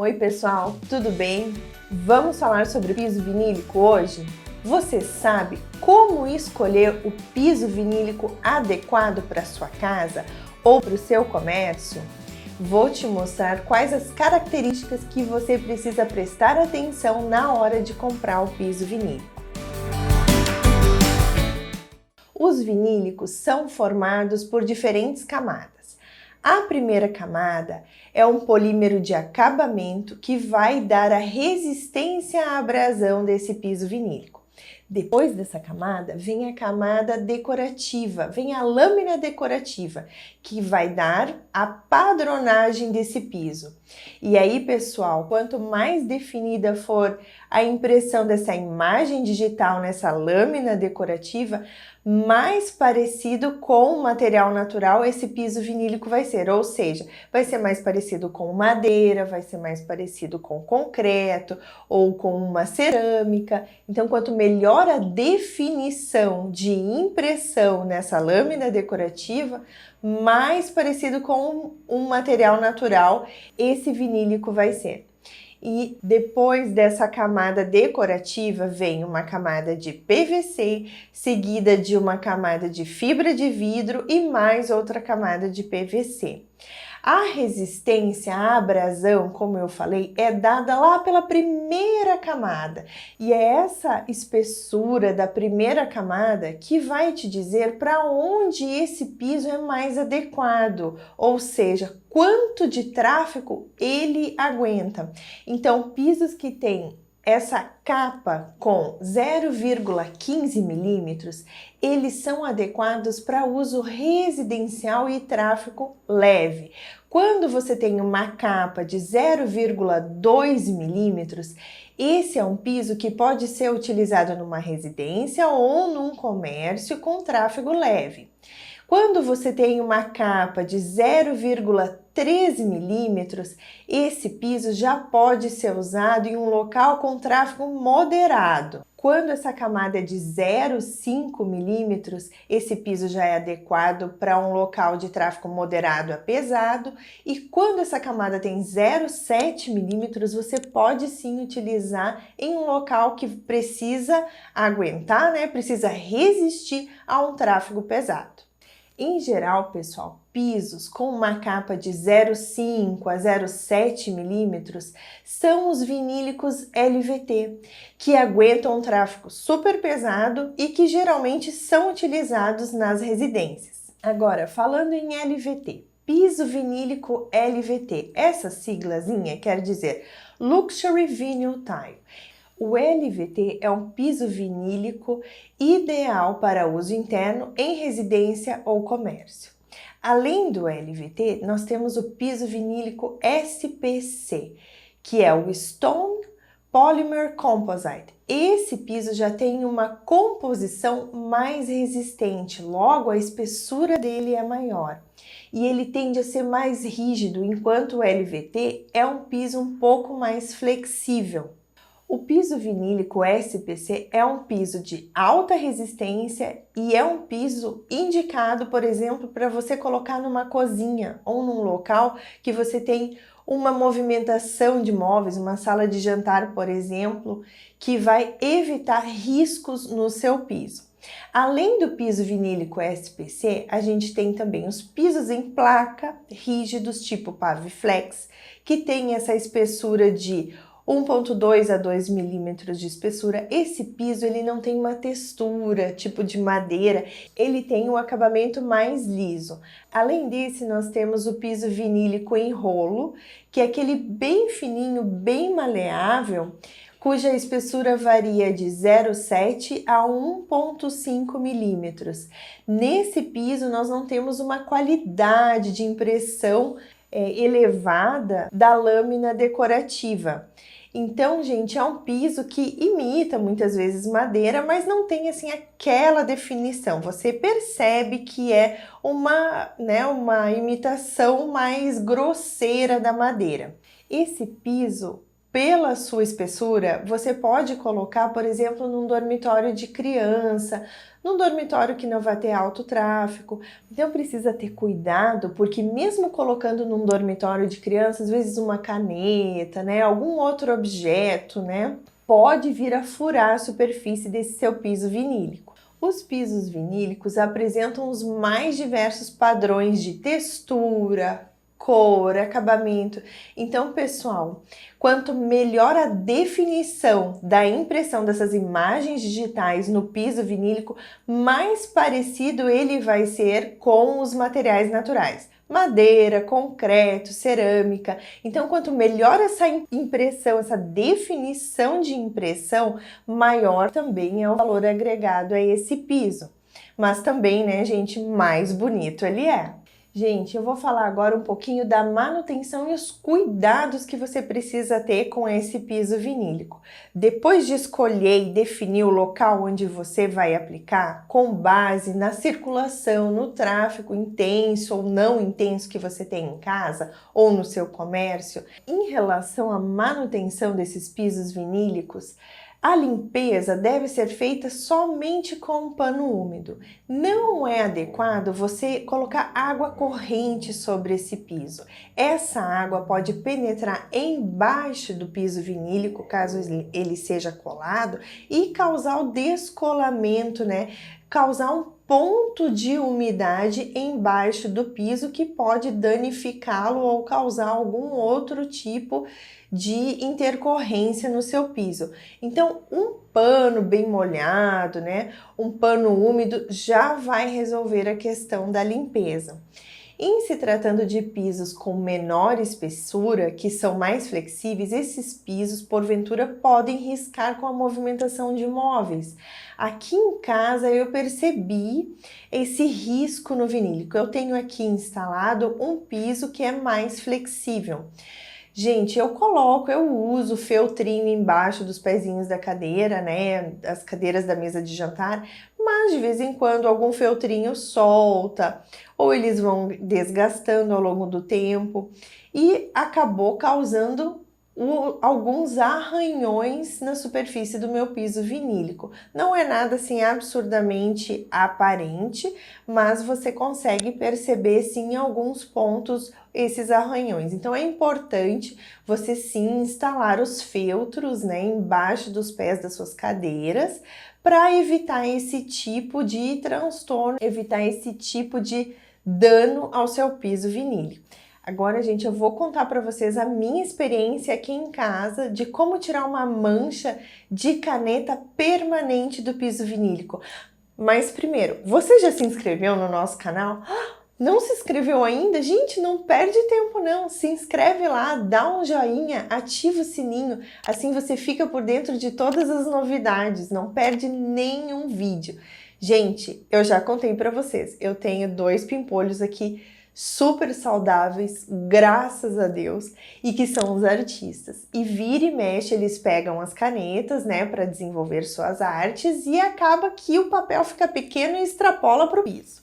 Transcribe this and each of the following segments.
Oi pessoal, tudo bem? Vamos falar sobre o piso vinílico hoje? Você sabe como escolher o piso vinílico adequado para sua casa ou para o seu comércio? Vou te mostrar quais as características que você precisa prestar atenção na hora de comprar o piso vinílico. Os vinílicos são formados por diferentes camadas. A primeira camada é um polímero de acabamento que vai dar a resistência à abrasão desse piso vinílico. Depois dessa camada, vem a camada decorativa, vem a lâmina decorativa, que vai dar a padronagem desse piso. E aí, pessoal, quanto mais definida for a impressão dessa imagem digital nessa lâmina decorativa, mais parecido com o material natural esse piso vinílico vai ser, ou seja, vai ser mais parecido com madeira, vai ser mais parecido com concreto ou com uma cerâmica. Então, quanto melhor a definição de impressão nessa lâmina decorativa, mais parecido com um material natural esse vinílico vai ser. E depois dessa camada decorativa vem uma camada de PVC, seguida de uma camada de fibra de vidro e mais outra camada de PVC. A resistência à abrasão, como eu falei, é dada lá pela primeira camada. E é essa espessura da primeira camada que vai te dizer para onde esse piso é mais adequado, ou seja, quanto de tráfego ele aguenta. Então, pisos que têm essa capa com 0,15 milímetros, eles são adequados para uso residencial e tráfego leve. Quando você tem uma capa de 0,2 milímetros, esse é um piso que pode ser utilizado numa residência ou num comércio com tráfego leve. Quando você tem uma capa de 0,13 milímetros, esse piso já pode ser usado em um local com tráfego moderado. Quando essa camada é de 0,5 milímetros, esse piso já é adequado para um local de tráfego moderado a pesado. E quando essa camada tem 0,7 milímetros, você pode sim utilizar em um local que precisa aguentar, precisa resistir a um tráfego pesado. Em geral, pessoal, pisos com uma capa de 0,5 a 0,7 milímetros são os vinílicos LVT, que aguentam um tráfego super pesado e que geralmente são utilizados nas residências. Agora, falando em LVT, piso vinílico LVT, essa siglazinha quer dizer Luxury Vinyl Tile. O LVT é um piso vinílico ideal para uso interno em residência ou comércio. Além do LVT, nós temos o piso vinílico SPC, que é o Stone Polymer Composite. Esse piso já tem uma composição mais resistente, logo a espessura dele é maior. E ele tende a ser mais rígido, enquanto o LVT é um piso um pouco mais flexível. O piso vinílico SPC é um piso de alta resistência e é um piso indicado, por exemplo, para você colocar numa cozinha ou num local que você tem uma movimentação de móveis, uma sala de jantar, por exemplo, que vai evitar riscos no seu piso. Além do piso vinílico SPC, a gente tem também os pisos em placa rígidos, tipo Paviflex, que tem essa espessura de 1,2 a 2 milímetros de espessura. Esse piso ele não tem uma textura tipo de madeira, ele tem um acabamento mais liso. Além desse, nós temos o piso vinílico em rolo, que é aquele bem fininho, bem maleável, cuja espessura varia de 0,7 a 1,5 milímetros. Nesse piso nós não temos uma qualidade de impressão elevada da lâmina decorativa. Então, gente, é um piso que imita muitas vezes madeira, mas não tem assim aquela definição. Você percebe que é uma imitação mais grosseira da madeira. Esse piso pela sua espessura, você pode colocar, por exemplo, num dormitório de criança, num dormitório que não vai ter alto tráfego. Então precisa ter cuidado, porque mesmo colocando num dormitório de criança, às vezes uma caneta, né, algum outro objeto, né, pode vir a furar a superfície desse seu piso vinílico. Os pisos vinílicos apresentam os mais diversos padrões de textura, cor, acabamento. Então, pessoal, quanto melhor a definição da impressão dessas imagens digitais no piso vinílico, mais parecido ele vai ser com os materiais naturais. Madeira, concreto, cerâmica. Então, quanto melhor essa impressão, essa definição de impressão, maior também é o valor agregado a esse piso. Mas também, né, gente, mais bonito ele é. Gente, eu vou falar agora um pouquinho da manutenção e os cuidados que você precisa ter com esse piso vinílico. Depois de escolher e definir o local onde você vai aplicar, com base na circulação, no tráfego intenso ou não intenso que você tem em casa ou no seu comércio, em relação à manutenção desses pisos vinílicos, a limpeza deve ser feita somente com um pano úmido. Não é adequado você colocar água corrente sobre esse piso. Essa água pode penetrar embaixo do piso vinílico, caso ele seja colado, e causar o descolamento, né? Causar um ponto de umidade embaixo do piso que pode danificá-lo ou causar algum outro tipo de intercorrência no seu piso. Então, um pano bem molhado, né? Um pano úmido já vai resolver a questão da limpeza. Em se tratando de pisos com menor espessura, que são mais flexíveis, esses pisos, porventura, podem riscar com a movimentação de móveis. Aqui em casa eu percebi esse risco no vinílico. Eu tenho aqui instalado um piso que é mais flexível. Gente, eu uso feltrinho embaixo dos pezinhos da cadeira, né, as cadeiras da mesa de jantar, mas de vez em quando algum feltrinho solta, ou eles vão desgastando ao longo do tempo e acabou causando alguns arranhões na superfície do meu piso vinílico. Não é nada assim absurdamente aparente, mas você consegue perceber sim em alguns pontos esses arranhões. Então é importante você sim instalar os feltros, né, embaixo dos pés das suas cadeiras para evitar esse tipo de transtorno, evitar esse tipo de dano ao seu piso vinílico. Agora, gente, eu vou contar para vocês a minha experiência aqui em casa de como tirar uma mancha de caneta permanente do piso vinílico. Mas primeiro, você já se inscreveu no nosso canal? Não se inscreveu ainda? Gente, não perde tempo não, se inscreve lá, dá um joinha, ativa o sininho, assim você fica por dentro de todas as novidades, não perde nenhum vídeo. Gente, eu já contei para vocês, eu tenho 2 pimpolhos aqui super saudáveis, graças a Deus, e que são os artistas. E vira e mexe, eles pegam as canetas, né, para desenvolver suas artes e acaba que o papel fica pequeno e extrapola para o piso.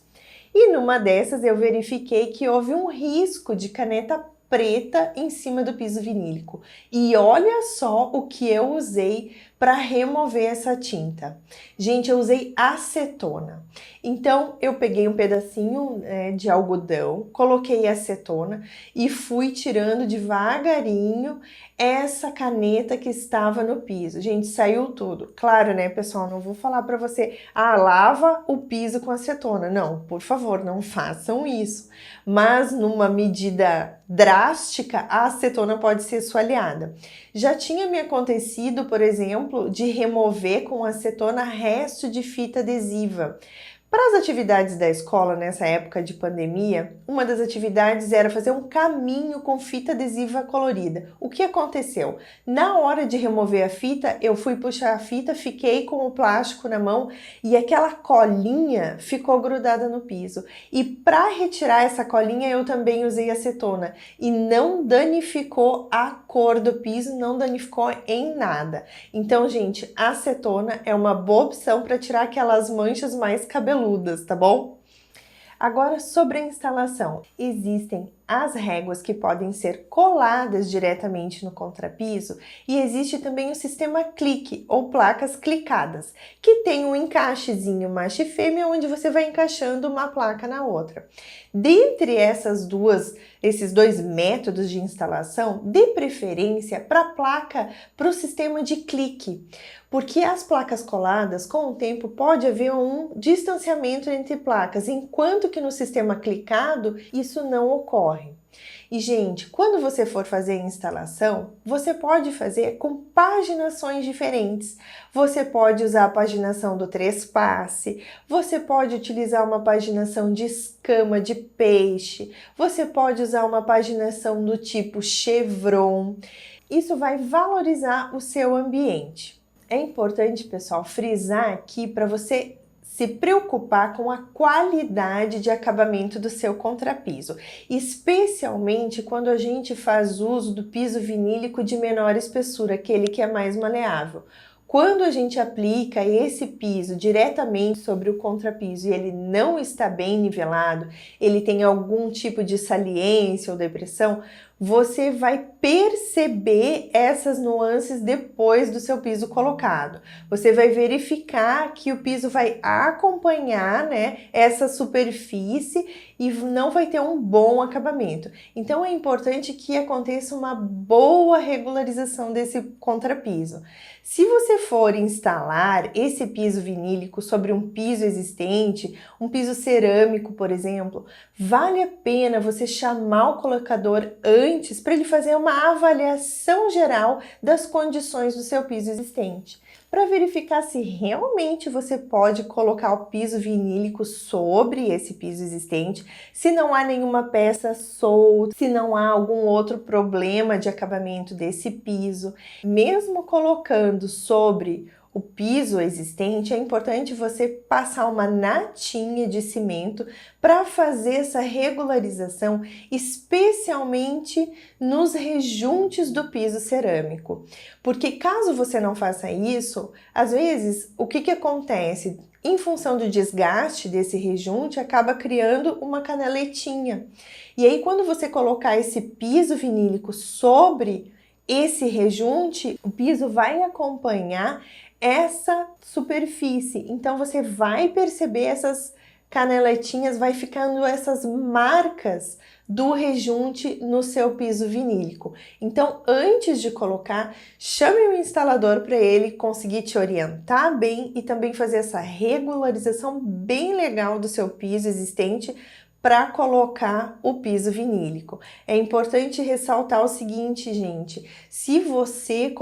E numa dessas eu verifiquei que houve um risco de caneta preta em cima do piso vinílico. E olha só o que eu usei para remover essa tinta. Gente, eu usei acetona. Então, eu peguei um pedacinho de algodão, coloquei acetona e fui tirando devagarinho essa caneta que estava no piso. Gente, saiu tudo. Claro, né, pessoal? Não vou falar para você, lava o piso com acetona. Não, por favor, não façam isso. Mas numa medida drástica, a acetona pode ser esfoliada. Já tinha me acontecido, por exemplo, de remover com acetona resto de fita adesiva. Para as atividades da escola nessa época de pandemia, uma das atividades era fazer um caminho com fita adesiva colorida. O que aconteceu? Na hora de remover a fita, eu fui puxar a fita, fiquei com o plástico na mão e aquela colinha ficou grudada no piso. E para retirar essa colinha, eu também usei acetona e não danificou a cor do piso, não danificou em nada. Então, gente, a acetona é uma boa opção para tirar aquelas manchas mais cabeludas, tá bom? Agora, sobre a instalação. Existem as réguas que podem ser coladas diretamente no contrapiso e existe também o sistema clique ou placas clicadas, que tem um encaixezinho macho e fêmea onde você vai encaixando uma placa na outra. Dentre esses dois métodos de instalação, dê preferência para a placa, para o sistema de clique, porque as placas coladas, com o tempo, pode haver um distanciamento entre placas, enquanto que no sistema clicado isso não ocorre. E, gente, quando você for fazer a instalação, você pode fazer com paginações diferentes. Você pode usar a paginação do trespasse, você pode utilizar uma paginação de escama de peixe, você pode usar uma paginação do tipo chevron. Isso vai valorizar o seu ambiente. É importante, pessoal, frisar aqui para você se preocupar com a qualidade de acabamento do seu contrapiso, especialmente quando a gente faz uso do piso vinílico de menor espessura, aquele que é mais maleável. Quando a gente aplica esse piso diretamente sobre o contrapiso e ele não está bem nivelado, ele tem algum tipo de saliência ou depressão, você vai perceber essas nuances depois do seu piso colocado. Você vai verificar que o piso vai acompanhar, né, essa superfície e não vai ter um bom acabamento. Então é importante que aconteça uma boa regularização desse contrapiso. Se você for instalar esse piso vinílico sobre um piso existente, um piso cerâmico, por exemplo, vale a pena você chamar o colocador antes para ele fazer uma avaliação geral das condições do seu piso existente, para verificar se realmente você pode colocar o piso vinílico sobre esse piso existente, se não há nenhuma peça solta, se não há algum outro problema de acabamento desse piso. Mesmo colocando sobre o piso existente, é importante você passar uma natinha de cimento para fazer essa regularização, especialmente nos rejuntes do piso cerâmico. Porque caso você não faça isso, às vezes, o que acontece? Em função do desgaste desse rejunte, acaba criando uma canaletinha. E aí, quando você colocar esse piso vinílico sobre esse rejunte, o piso vai acompanhar essa superfície. Então você vai perceber essas canaletinhas, vai ficando essas marcas do rejunte no seu piso vinílico. Então, antes de colocar, chame o instalador para ele conseguir te orientar bem e também fazer essa regularização bem legal do seu piso existente para colocar o piso vinílico. É importante ressaltar o seguinte, gente, se você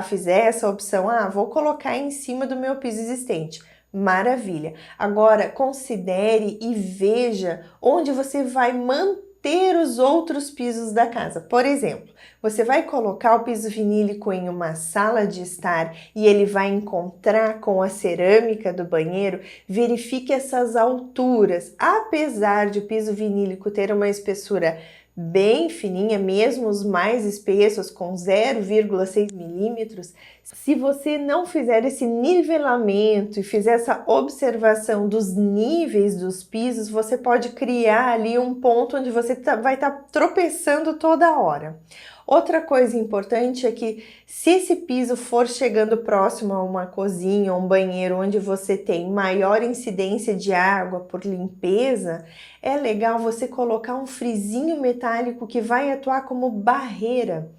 fizer essa opção, vou colocar em cima do meu piso existente, maravilha. Agora, considere e veja onde você vai manter os outros pisos da casa. Por exemplo, você vai colocar o piso vinílico em uma sala de estar e ele vai encontrar com a cerâmica do banheiro, verifique essas alturas. Apesar de o piso vinílico ter uma espessura bem fininha, mesmo os mais espessos com 0,6 milímetros, se você não fizer esse nivelamento e fizer essa observação dos níveis dos pisos, você pode criar ali um ponto onde você vai estar tropeçando toda hora. Outra coisa importante é que se esse piso for chegando próximo a uma cozinha ou um banheiro onde você tem maior incidência de água por limpeza, é legal você colocar um frisinho metálico que vai atuar como barreira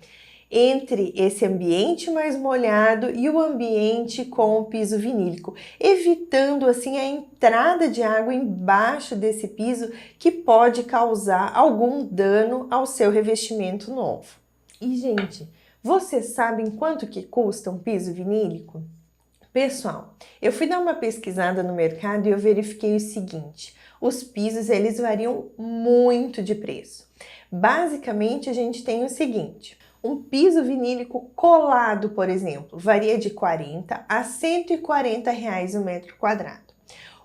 entre esse ambiente mais molhado e o ambiente com o piso vinílico, evitando assim a entrada de água embaixo desse piso que pode causar algum dano ao seu revestimento novo. E, gente, vocês sabem quanto que custa um piso vinílico? Pessoal, eu fui dar uma pesquisada no mercado e eu verifiquei o seguinte: os pisos eles variam muito de preço. Basicamente, a gente tem o seguinte: um piso vinílico colado, por exemplo, varia de 40 a 140 reais o metro quadrado.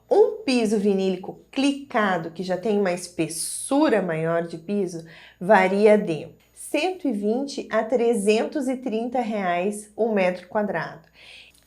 Um piso vinílico clicado, que já tem uma espessura maior de piso, varia de 120 a 330 reais o metro quadrado.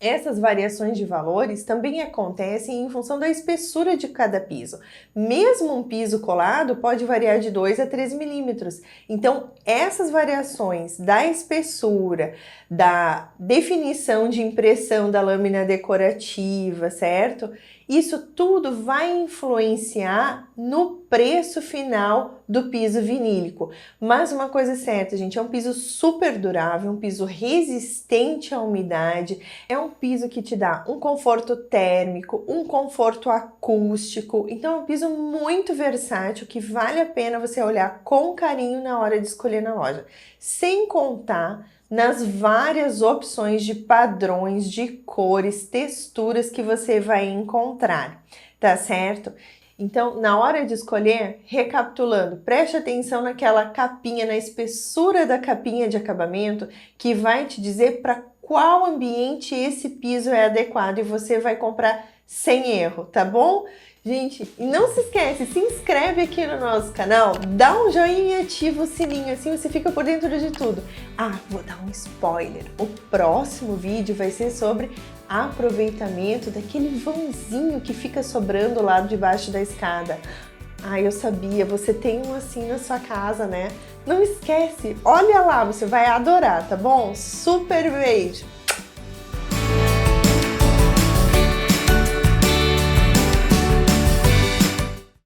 Essas variações de valores também acontecem em função da espessura de cada piso. Mesmo um piso colado pode variar de 2 a 3 milímetros. Então, essas variações da espessura, da definição de impressão da lâmina decorativa, certo? Isso tudo vai influenciar no preço final do piso vinílico. Mas uma coisa é certa, gente, é um piso super durável, um piso resistente à umidade, é um piso que te dá um conforto térmico, um conforto acústico. Então é um piso muito versátil que vale a pena você olhar com carinho na hora de escolher na loja. Sem contar nas várias opções de padrões, de cores, texturas que você vai encontrar, tá certo? Então, na hora de escolher, recapitulando, preste atenção naquela capinha, na espessura da capinha de acabamento, que vai te dizer para qual ambiente esse piso é adequado e você vai comprar sem erro, tá bom? Gente, não se esquece, se inscreve aqui no nosso canal, dá um joinha e ativa o sininho, assim você fica por dentro de tudo. Ah, vou dar um spoiler, o próximo vídeo vai ser sobre aproveitamento daquele vãozinho que fica sobrando lá debaixo da escada. Ah, eu sabia, você tem um assim na sua casa, né? Não esquece, olha lá, você vai adorar, tá bom? Super beijo!